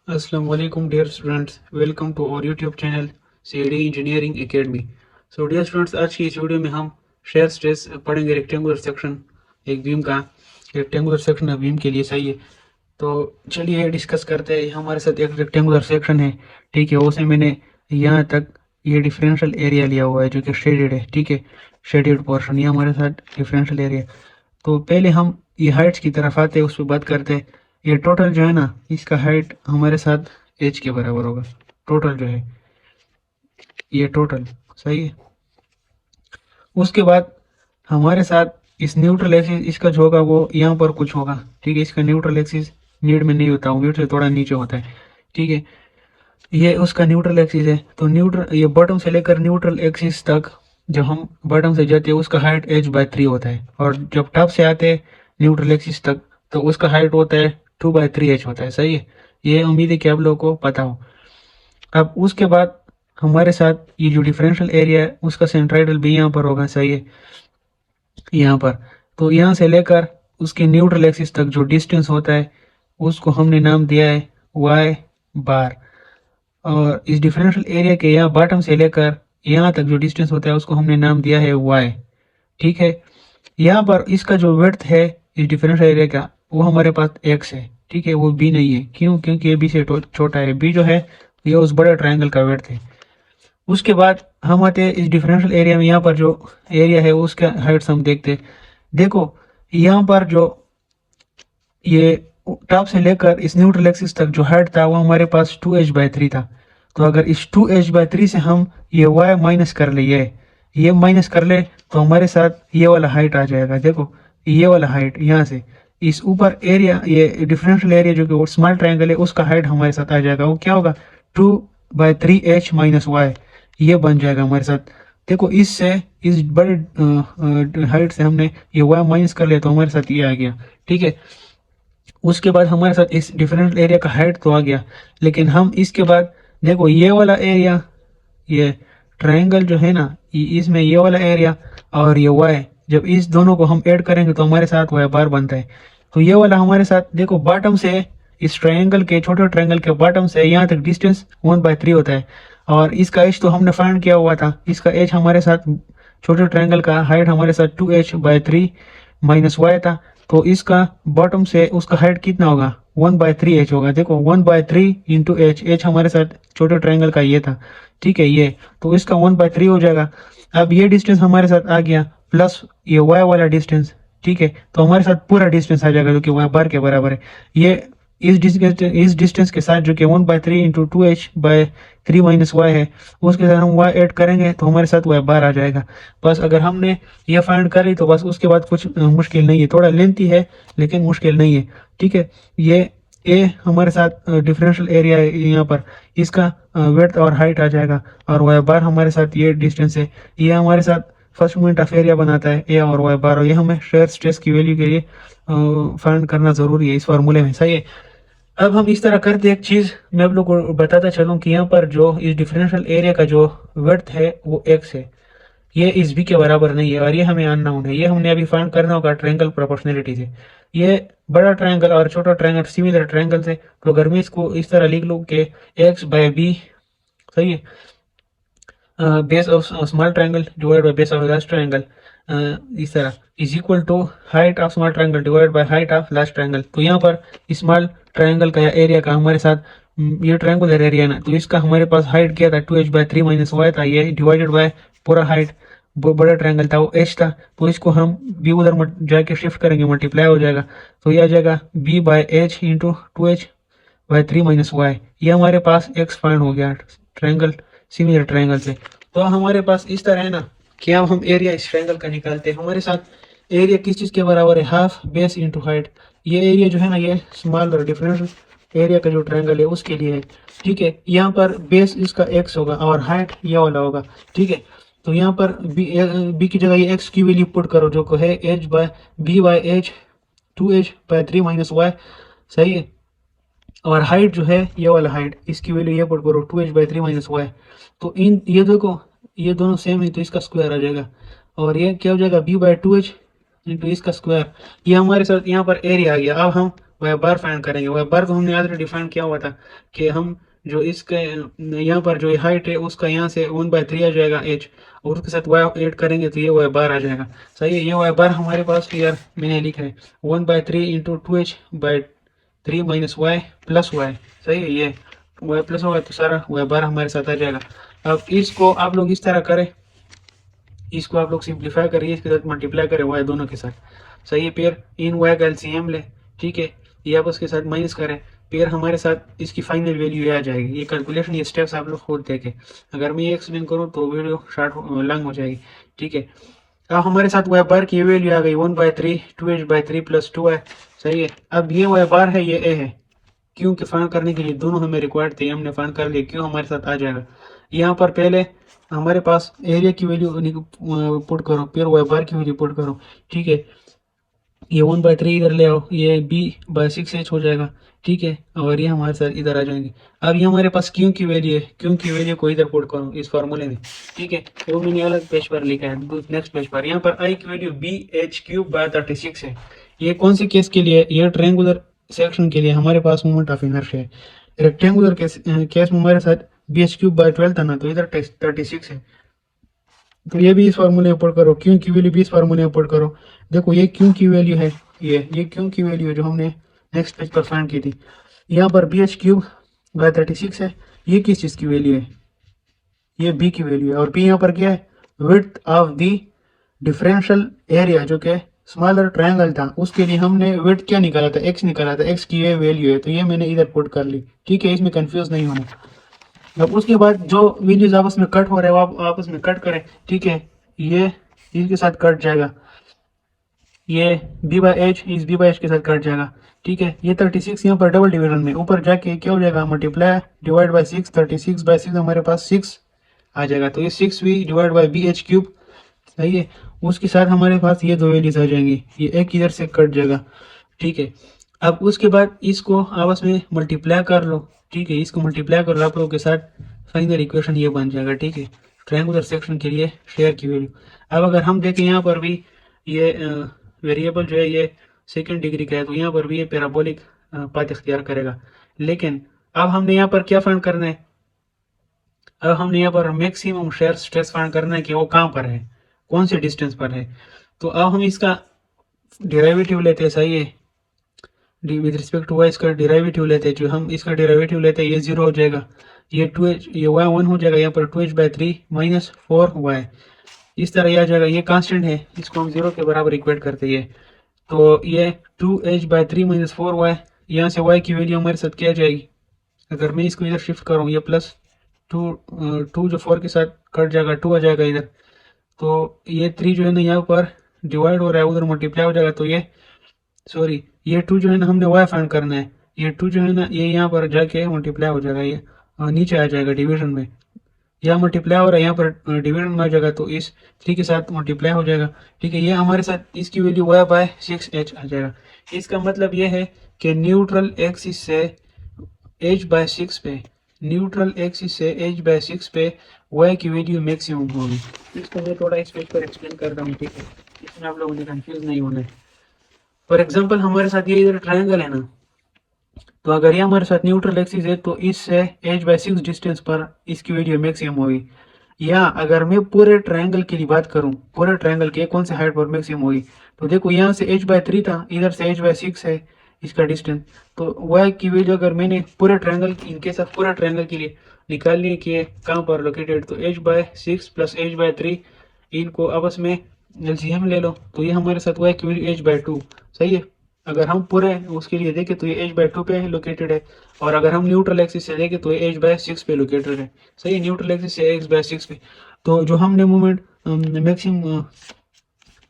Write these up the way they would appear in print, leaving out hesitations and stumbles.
Assalamu alaikum dear students, welcome to our YouTube channel CAD Engineering Academy. So dear students, आज की इस video में हम shear stress पढ़ेंगे रेक्टेंगुलर सेक्शन एक बीम का। रेक्टेंगुलर सेक्शन बीम के लिए सही है, तो चलिए डिस्कस करते हैं। हमारे साथ एक रेक्टेंगुलर सेक्शन है, ठीक है। उसे मैंने यहाँ तक ये डिफरेंशियल एरिया लिया हुआ है जो कि शेडेड है, ठीक है। शेडेड पोर्शन ये हमारे साथ डिफरेंशियल एरिया। तो पहले हम ये हाइट्स की तरफ आते हैं, उस पर बात करते हैं। ये टोटल जो है ना, इसका हाइट हमारे साथ एच के बराबर होगा। टोटल जो है ये टोटल सही है। उसके बाद हमारे साथ इस न्यूट्रल एक्सिस इसका जो होगा वो यहाँ पर कुछ होगा, ठीक है। इसका न्यूट्रल एक्सिस नीड में नहीं होता, नीड से थोड़ा नीचे होता है, ठीक है। ये उसका न्यूट्रल एक्सिस है। तो न्यूट्रल ये बॉटम से लेकर न्यूट्रल एक्सिस तक जब हम बॉटम से जाते हैं उसका हाइट h/3 होता है, और जब टॉप से आते हैं न्यूट्रल एक्सिस तक तो उसका हाइट होता है 2/3h होता है, सही है। ये उम्मीद है कि आप लोगों को पता हो। अब उसके बाद हमारे साथ ये जो डिफरेंशियल एरिया है उसका सेंट्राइडल भी यहाँ पर होगा, सही है, यहाँ पर। तो यहाँ से लेकर उसके न्यूट्रल एक्सिस तक जो डिस्टेंस होता है उसको हमने नाम दिया है y बार। और इस डिफरेंशियल एरिया के यहाँ बॉटम से लेकर यहाँ तक जो डिस्टेंस होता है उसको हमने नाम दिया है y, ठीक है। यहाँ पर इसका जो विड्थ है इस डिफरेंशियल एरिया का वो हमारे पास x है, ठीक है। वो b नहीं है, क्यों? क्योंकि ये b से छोटा है। b जो है ये उस बड़े ट्रायंगल का विड्थ है। उसके बाद हम आते हैं इस डिफरेंशियल एरिया में, यहाँ पर जो एरिया है उसका हाइट्स हम देखते हैं। देखो यहाँ पर जो ये टॉप से लेकर इस न्यूट्रल एक्सिस तक जो हाइट था वो हमारे पास 2h/3 था। तो अगर इस 2h/3 से हम ये y माइनस कर ले, ये माइनस कर ले तो हमारे साथ ये वाला हाइट आ जाएगा। देखो ये वाला हाइट यहाँ से इस ऊपर एरिया, ये डिफरेंशियल एरिया जो कि स्मॉल ट्रायंगल है उसका हाइट हमारे साथ आ जाएगा। वो क्या होगा? 2/3h माइनस y, ये बन जाएगा हमारे साथ। देखो इससे इस बड़े हाइट से हमने ये y माइनस कर लिया तो हमारे साथ ये आ गया, ठीक है। उसके बाद हमारे साथ इस डिफरेंशियल एरिया का हाइट तो आ गया, लेकिन हम इसके बाद देखो ये वाला एरिया, ये ट्रायंगल जो है ना, इसमें ये वाला एरिया और ये y, जब इस दोनों को हम ऐड करेंगे तो हमारे साथ y बार बनता है। तो ये वाला हमारे साथ देखो बॉटम से इस ट्रायंगल के, छोटे ट्रायंगल के बॉटम से यहाँ तक डिस्टेंस 1/3 होता है। और इसका एच तो हमने फाइंड किया हुआ था। इसका एच हमारे साथ, छोटे ट्रायंगल का हाइट हमारे साथ 2h/3 माइनस y था। तो इसका बॉटम से उसका हाइट कितना होगा? 1/3h होगा। देखो 1/3 इंटू एच हमारे साथ छोटे ट्रायंगल का ये था, ठीक है। ये तो इसका 1/3 हो जाएगा। अब ये डिस्टेंस हमारे साथ आ गया प्लस ये y वाला डिस्टेंस, ठीक है। तो हमारे साथ पूरा डिस्टेंस आ जाएगा जो कि y बार के बराबर है। ये इस डिस्टेंस के साथ जो कि 1/3 इंटू 2h/3 माइनस y है, उसके साथ हम y ऐड करेंगे तो हमारे साथ y बार आ जाएगा। बस अगर हमने ये फाइंड करी तो बस उसके बाद कुछ मुश्किल नहीं है। थोड़ा लेंथी है लेकिन मुश्किल नहीं है, ठीक है। ये ए हमारे साथ डिफरेंशियल एरिया है यहाँ पर, इसका विड्थ और हाइट आ जाएगा, और y बार हमारे साथ ये डिस्टेंस है। ये हमारे साथ फर्स्ट मोमेंट ऑफ एरिया बनाता है ए और y बार, और ये हमें शेयर स्ट्रेस की वैल्यू के लिए फाइंड करना जरूरी है इस फार्मूले में, सही है। अब हम इस तरह करते एक चीज मैं आप लोग को बताता चलूं कि यहाँ पर जो इस डिफरेंशियल एरिया का जो विड्थ है वो x है, ये इस बी के बराबर नहीं है, और ये हमें अननोन है। ये हमने अभी फाइंड करना होगा ट्रायंगल प्रोपोर्शनलिटी से। ये बड़ा ट्रायंगल और छोटा ट्रायंगल सिमिलर ट्रायंगल से, तो अगर मैं इसको इस तरह लिख लूँ कि x/b, सही है, base of small triangle divide by base of large triangle, इस तरह is equal to height of small triangle divide by height of large triangle. तो यहाँ पर स्मॉल ट्रायंगल का एरिया का हमारे साथ ये ट्रायंगुलर एरिया ना, तो इसका हमारे पास हाइट क्या था? 2h/3 माइनस y था। ये डिवाइडेड बाय पूरा हाइट, बड़ा ट्रायंगल था वो h था, तो इसको हम b उधर जाके शिफ्ट करेंगे, मल्टीप्लाई हो जाएगा। तो ये आ जाएगा b/h into 2h/3 minus y। ये हमारे पास x फाइंड हो गया ट्रायंगल, सिमिलर ट्रायंगल से। तो हमारे पास इस तरह है ना कि अब हम एरिया इस ट्रायंगल का निकालते हैं। हमारे साथ एरिया किस चीज़ के बराबर है? Half base into height. ये एरिया जो है ना, ये स्मॉल और डिफरेंट एरिया का जो ट्रायंगल है उसके लिए है, ठीक है। यहाँ पर बेस इसका x होगा और हाइट ये वाला होगा, ठीक है। तो यहाँ पर b की जगह ये x की वैल्यू पुट करो जो को है b/h 2h/3 माइनस y, सही है। और हाइट जो है ये वाला हाइट, इसकी वैल्यू ये पुट करो 2h/3 माइनस y। तो इन ये देखो ये दोनों सेम है तो इसका स्क्वायर आ जाएगा, और ये क्या हो जाएगा b/2h इंटू इसका स्क्वायर। ये हमारे साथ यहाँ पर एरिया आ गया। अब हम वाई बार फाइंड करेंगे। वाई बार को हमने ऑलरेडी डिफाइन किया हुआ था कि हम जो इसके यहाँ पर जो हाइट है उसका यहाँ से 1/3 आ जाएगा एच, और उसके साथ वाई ऐड करेंगे तो ये वाई बार आ जाएगा। सही है, ये वाई बार हमारे पास क्लियर मैंने लिखा है 1/3 into 2h/3 minus Y plus Y. सही है, ये वाई प्लस होगा तो सारा वाई बार हमारे साथ आ जाएगा। अब इसको आप लोग इस तरह करें, इसको आप लोग सिंप्लीफाई करिए, इसके साथ मल्टीप्लाई करें वाई दोनों के साथ। सही है, फिर इन वाई का एलसीएम ले, ठीक है, ये आप उसके साथ माइनस करें, फिर हमारे साथ इसकी फाइनल वैल्यू आ जाएगी। ये कैलकुलेशन, ये स्टेप्स आप लोग खुद देखें। अगर मैं ये एक्सप्लेन करूँ तो वीडियो शॉर्ट लॉन्ग हो जाएगी, ठीक है। अब हमारे साथ वाई बार की वैल्यू आ गई 1/3 2h/3 प्लस 2 है। सही है, अब ये वाई बार है, ये ए है, क्यों के फाइंड करने के लिए दोनों हमें रिक्वायर्ड थे, हमने फाइंड कर लिया, क्यों हमारे साथ आ जाएगा। यहाँ पर पहले हमारे पास एरिया की वैल्यू पुट करो, फिर वाई बार की वैल्यू पुट करो, ठीक है। ये 1/3 इधर ले आओ, ये b/6h हो जाएगा, ठीक है, और ये हमारे साथ इधर आ जाएंगे। अब ये हमारे पास क्यों की वैल्यू है, क्यों की वैल्यू को इधर पुट करो इस फार्मूले में, ठीक है, वो मैंने अलग पेज पर लिखा है, नेक्स्ट पेज पर। यहाँ पर आई की वैल्यू bh³/36 है। ये कौन से केस के लिए, ये ट्रायंगुलर सेक्शन के लिए हमारे पास मोमेंट ऑफ इनर्शिया है। रेक्टेंगुलर केस में हमारे साथ bh³/12 था ना, तो इधर 36 है, तो ये भी इस फार्मूले में पुट करो, क्यों की वैल्यू भी इस फार्मूले में पुट करो। देखो ये क्यों की वैल्यू है, ये क्यों की वैल्यू है जो हमने नेक्स्ट पेज पर फाइंड की थी। यहाँ पर bh³/36 है, ये किस चीज़ की वैल्यू है, ये बी की वैल्यू है, और बी यहाँ पर क्या है, width of the differential area, जो कि स्मॉलर ट्रायंगल था, उसके लिए हमने विड्थ क्या निकाला था, एक्स निकाला था, एक्स की ये वैल्यू है, तो ये मैंने इधर पुट कर ली, ठीक है, इसमें कंफ्यूज नहीं होना। अब उसके बाद जो वैल्यूज आपस में कट हो रहे हैं वो आप आपस में कट करें, ठीक है, ये इसके साथ कट जाएगा, ये b/h इस b/h के साथ कट जाएगा, ठीक है। ये 36 यहाँ पर डबल डिवीजन में ऊपर जाके क्या हो जाएगा, मल्टीप्लाई डिवाइड बाई 6, 36/6 हमारे पास 6 आ जाएगा, तो ये 6 भी डिवाइड बाई bh³, सही है, उसके साथ हमारे पास ये दो वैल्यूज आ जाएंगी, ये एक इधर से कट जाएगा, ठीक है। अब उसके बाद इसको आपस में मल्टीप्लाई कर लो, ठीक है, इसको मल्टीप्लाई कर लो आप लोगों के साथ, फाइनल इक्वेशन ये बन जाएगा, ठीक है, ट्रायंगुलर सेक्शन के लिए शेयर की वैल्यू। अब अगर हम देखें यहाँ पर भी ये वेरिएबल जो है ये सेकंड डिग्री का है, तो यहाँ पर भी ये पैराबोलिक पाथ इख्तियार करेगा। लेकिन अब हमने यहाँ पर क्या फाइंड करना है, अब हमने यहाँ पर मैक्सिमम शेयर स्ट्रेस फाइंड करना है कि वो कहाँ पर है, कौन से डिस्टेंस पर है। तो अब हम इसका डेरिवेटिव लेते हैं, सही है, विद रिस्पेक्ट टू वाई इसका डेरिवेटिव लेते हैं, जो हम इसका डेरिवेटिव लेते हैं ये 0 हो जाएगा, ये 2h, ये y 1 हो जाएगा, यहाँ पर 2h/3 माइनस 4y, इस तरह ये आ जाएगा, ये कांस्टेंट है, इसको हम 0 के बराबर इक्वेट करते हैं, तो ये 2h/3 माइनस 4y, यहाँ से y की वैल्यू हमारे साथ क्या आ जाएगी, अगर मैं इसको इधर शिफ्ट करूँ, ये प्लस 2 जो 4 के साथ कट जाएगा, 2 आ जाएगा इधर, तो ये 3 जो है ना यहाँ पर डिवाइड हो रहा है, उधर मल्टीप्लाई हो जाएगा, तो ये सॉरी ये 2 जो है ना हमने वाई फाइंड करना है, ये 2 जो है ना ये यहाँ पर जाके मल्टीप्लाई हो जाएगा, ये नीचे आ जाएगा डिवीजन में, यहाँ मल्टीप्लाई हो रहा है, यहाँ पर डिवीजन में आ जाएगा, तो इस 3 के साथ मल्टीप्लाई हो जाएगा, ठीक है। ये हमारे साथ इसकी वैल्यू y/6h आ जाएगा। इसका मतलब ये है कि न्यूट्रल एक्सिस से h/6 पे, न्यूट्रल एक्सिस से h/6 पे y की वैल्यू मैक्सिमम होगी। इसको मैं थोड़ा इस पेज पर एक्सप्लेन कर रहा हूँ, ठीक है, इसमें आप लोगों ने कंफ्यूज नहीं होना है। फॉर एग्जाम्पल हमारे साथ ये इधर ट्रायंगल है ना, तो अगर ये हमारे साथ न्यूट्रल एक्सिस है तो इससे h/6 डिस्टेंस पर इसकी वैल्यू मैक्सिमम होगी। या अगर मैं पूरे ट्रायंगल के लिए बात करूं, पूरे ट्रायंगल के कौन से हाइट पर मैक्सिमम होगी, तो देखो यहाँ से h/3 था, इधर से h/6 है इसका डिस्टेंस, तो y की वैल्यू अगर मैंने पूरे ट्रायंगल, इनके साथ पूरे ट्रायंगल के लिए निकाल ली कि ये कहाँ पर लोकेटेड, तो h/6 प्लस h/3 इनको आपस में एलसीएम ले लो, तो ये हमारे साथ y की वैल्यू h/2, सही है। अगर हम पूरे उसके लिए देखें तो ये h/2 पे लोकेटेड है, और अगर हम न्यूट्रल एक्सिस से देखें तो ये h/6 पे लोकेटेड है, सही है, न्यूट्रल एक्सिस से h/6 पे। तो जो हमने मोमेंट मैक्सिमम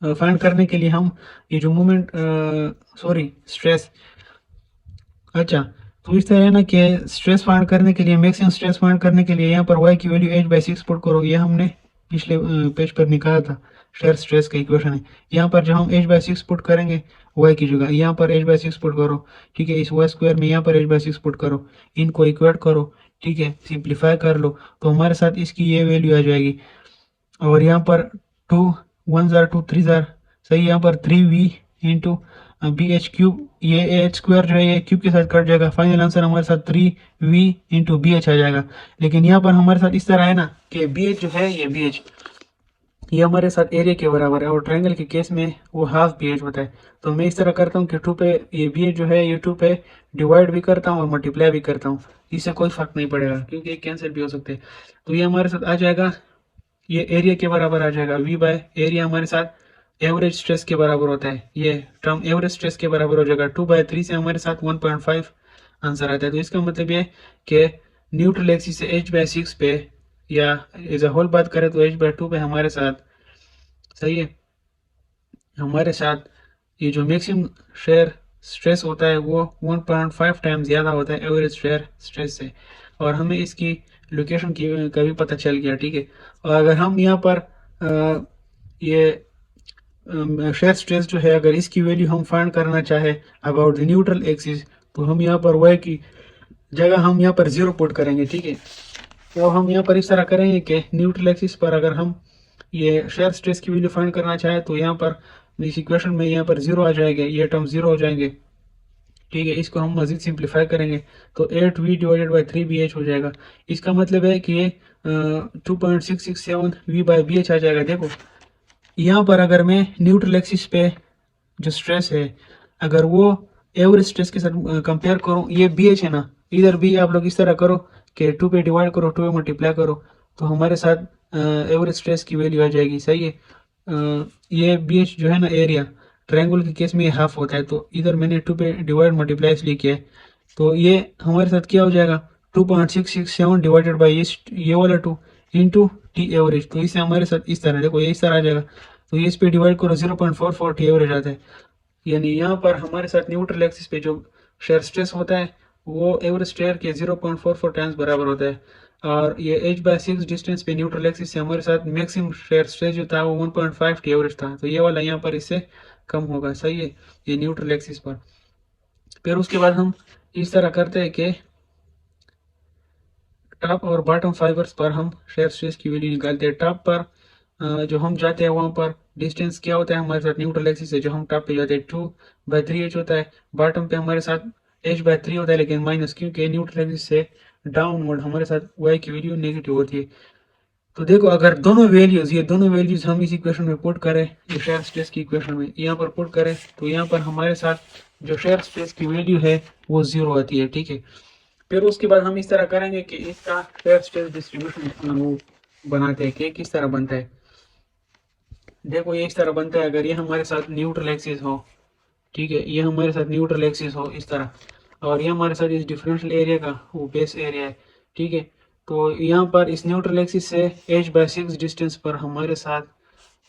फाइंड करने के लिए हम ये जो मोमेंट सॉरी स्ट्रेस, अच्छा, तो इस तरह है ना कि स्ट्रेस फाइंड करने के लिए, मैक्सिमम स्ट्रेस फाइंड करने के लिए यहाँ पर y की वैल्यू h/6 पुट करो, ये हमने पिछले पेज पर निकाला था, शेयर स्ट्रेस का इक्वेशन है। यहाँ पर जब हम h/6 पुट करेंगे y की जगह, यहाँ पर h/6 पुट करो, ठीक है, इस y² में यहाँ पर h/6 पुट करो, इनको इक्वेट करो, ठीक है, सिंप्लीफाई कर लो, तो हमारे साथ इसकी ये वैल्यू आ जाएगी, और यहाँ पर 2 1 2 3 सही, यहाँ पर 3v into B H cube, ये ए एच स्क्वायर जो है ये क्यूब के साथ कट जाएगा। फाइनल आंसर हमारे साथ 3v इंटू बी एच आ जाएगा। लेकिन यहाँ पर हमारे साथ इस तरह है ना कि बी एच जो है, ये बी एच ये हमारे साथ एरिया के बराबर है, और ट्रायंगल के केस में वो हाफ बी एच होता है। तो मैं इस तरह करता हूँ कि 2 पे ये बी एच जो है ये 2 पे डिवाइड भी करता हूँ और मल्टीप्लाई भी करता हूँ। इससे कोई फर्क नहीं पड़ेगा क्योंकि ये कैंसिल भी हो सकते हैं। तो ये हमारे साथ आ जाएगा, ये एरिया के बराबर आ जाएगा। वी बाय एरिया हमारे साथ एवरेज स्ट्रेस के बराबर होता है। ये टर्म एवरेज स्ट्रेस के बराबर हो जाएगा। 2/3 से हमारे साथ 1.5 आंसर आता है। तो इसका मतलब ये कि न्यूट्रल एक्सिस से h/6 पे या एज अ होल बात करें तो h/2 पे हमारे साथ, सही है, हमारे साथ ये जो मैक्सिमम शेयर स्ट्रेस होता है वो 1.5 टाइम ज़्यादा होता है एवरेज शेयर स्ट्रेस से। और हमें इसकी लोकेशन की का भी पता चल गया, ठीक है। और अगर हम यहाँ पर ये शेयर स्ट्रेस जो है, अगर इसकी वैल्यू हम फाइंड करना चाहे अबाउट द न्यूट्रल एक्सिस, तो हम यहाँ पर वाई की जगह हम यहाँ पर 0 पुट करेंगे, ठीक है। तो हम यहाँ पर इस तरह करेंगे कि न्यूट्रल एक्सिस पर अगर हम ये शेयर स्ट्रेस की वैल्यू फाइंड करना चाहे तो यहाँ पर इस इक्वेशन में यहाँ पर 0 आ जाएंगे, ये टर्म 0 हो जाएंगे, ठीक है। इसको हम मजीद सिंप्लीफाई करेंगे तो 8v डिवाइडेड बाई 3bh हो जाएगा। इसका मतलब है कि ये 2.667v/bh आ जाएगा। देखो यहाँ पर अगर मैं न्यूट्रल एक्सिस पे जो स्ट्रेस है अगर वो एवरेज स्ट्रेस के साथ कंपेयर करूँ, ये बी एच है ना, इधर भी आप लोग इस तरह करो कि 2 पे डिवाइड करो, 2 पे मल्टीप्लाई करो, तो हमारे साथ एवरेज स्ट्रेस की वैल्यू आ जाएगी, सही है। ये बी एच जो है ना एरिया, ट्रायंगल के केस में ये हाफ होता है, तो इधर मैंने 2 पे डिवाइड मल्टीप्लाई इसलिए किया है। तो ये हमारे साथ क्या हो जाएगा, 2.667 डिवाइडेड बाई ये वाला 2 इंटू टी एवरेज। तो इसे हमारे साथ इस तरह, देखो ये इस तरह आ जाएगा, तो ये इस पे डिवाइड करो 0.44 टी एवरेज आता है। यानी यहाँ पर हमारे साथ न्यूट्रल एक्सिस पे जो शेयर स्ट्रेस होता है वो एवरेज शेयर के 0.44 टाइम्स बराबर होता है। और ये h/6 डिस्टेंस पे न्यूट्रल एक्सिस से हमारे साथ मैक्सिमम शेयर स्ट्रेस जो था वो 1.5 टी एवरेज था, तो ये वाला यहाँ पर इससे कम होगा, सही है, ये न्यूट्रल एक्सिस पर। फिर उसके बाद हम इस तरह करते हैं कि टॉप और बॉटम फाइबर्स पर हम शेयर स्ट्रेस की वैल्यू निकालते हैं। टॉप पर जो हम जाते हैं वहाँ पर डिस्टेंस क्या होता है हमारे साथ न्यूट्रल एक्सिस से, जो हम टॉप पे जाते हैं 2/3h होता है। बॉटम पे हमारे साथ h/3 होता है, लेकिन माइनस, क्योंकि न्यूट्रल एक्सिस से डाउनवर्ड हमारे साथ y की वैल्यू नेगेटिव होती है। तो देखो अगर दोनों वैल्यूज, ये दोनों वैल्यूज हम इस इक्वेशन में पुट करें, ये शेयर स्ट्रेस की इक्वेशन में यहाँ पर पुट करें, तो यहाँ पर हमारे साथ जो शेयर स्ट्रेस की वैल्यू है वो 0 आती है, ठीक है। फिर उसके बाद हम इस तरह करेंगे कि इसका शेयर स्ट्रेस डिस्ट्रीब्यूशन वो बनाते हैं कि किस तरह बनता है। देखो ये इस तरह बनता है, अगर ये हमारे साथ न्यूट्रल एक्सिस हो, ठीक है, ये हमारे साथ न्यूट्रल एक्सिस हो इस तरह, और ये हमारे साथ इस डिफरेंशियल एरिया का वो बेस एरिया है, ठीक है। तो यहाँ पर इस न्यूट्रल एक्सिस से h/6 डिस्टेंस पर हमारे साथ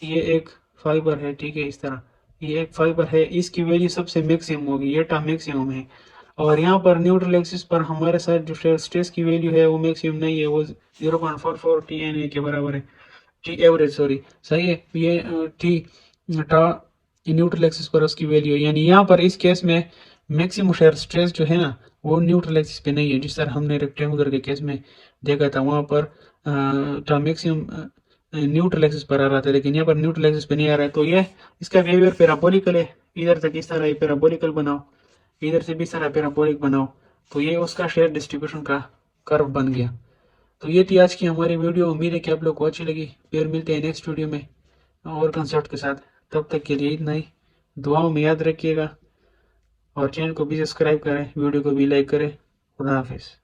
ये एक फाइबर है, ठीक है, इस तरह ये एक फाइबर है, इसकी वैल्यू सबसे मैक्सिमम होगी, ये टर्म मैक्सिमम है। और यहाँ पर न्यूट्रल एक्सिस पर हमारे साथ जो शेयर स्ट्रेस की वैल्यू है वो मैक्सिमम नहीं है, वो 0.44 TNA के बराबर है, टी एवरेज, सॉरी, सही है। ये टी टा न्यूट्रल एक्सिस पर उसकी वैल्यू है, यानी यहाँ पर इस केस में मैक्सिमम शेयर स्ट्रेस जो है ना वो न्यूट्रल एक्सिस पे नहीं है, जिस तरह हमने रेक्टेंगुलर के केस में देखा था, वहाँ पर मैक्सिमम न्यूट्रल एक्सिस पर आ रहा था, लेकिन यहाँ पर न्यूट्रल एक्सिस पे नहीं आ रहा है। तो ये इसका बिहेवियर पैराबोलिकल है, इधर तक इस तरह पैराबोलिकल बनाओ, इधर से भी इस तरह पैराबोलिक बनाओ, तो ये उसका शेयर डिस्ट्रीब्यूशन का कर्व बन गया। तो ये थी आज की हमारी वीडियो, उम्मीद है कि आप लोग को अच्छी लगी। फिर मिलते हैं नेक्स्ट वीडियो में और कंसेप्ट के साथ, तब तक के लिए इतना ही। दुआओं में याद रखिएगा और चैनल को भी सब्सक्राइब करें, वीडियो को भी लाइक करें। खुदा हाफिज़।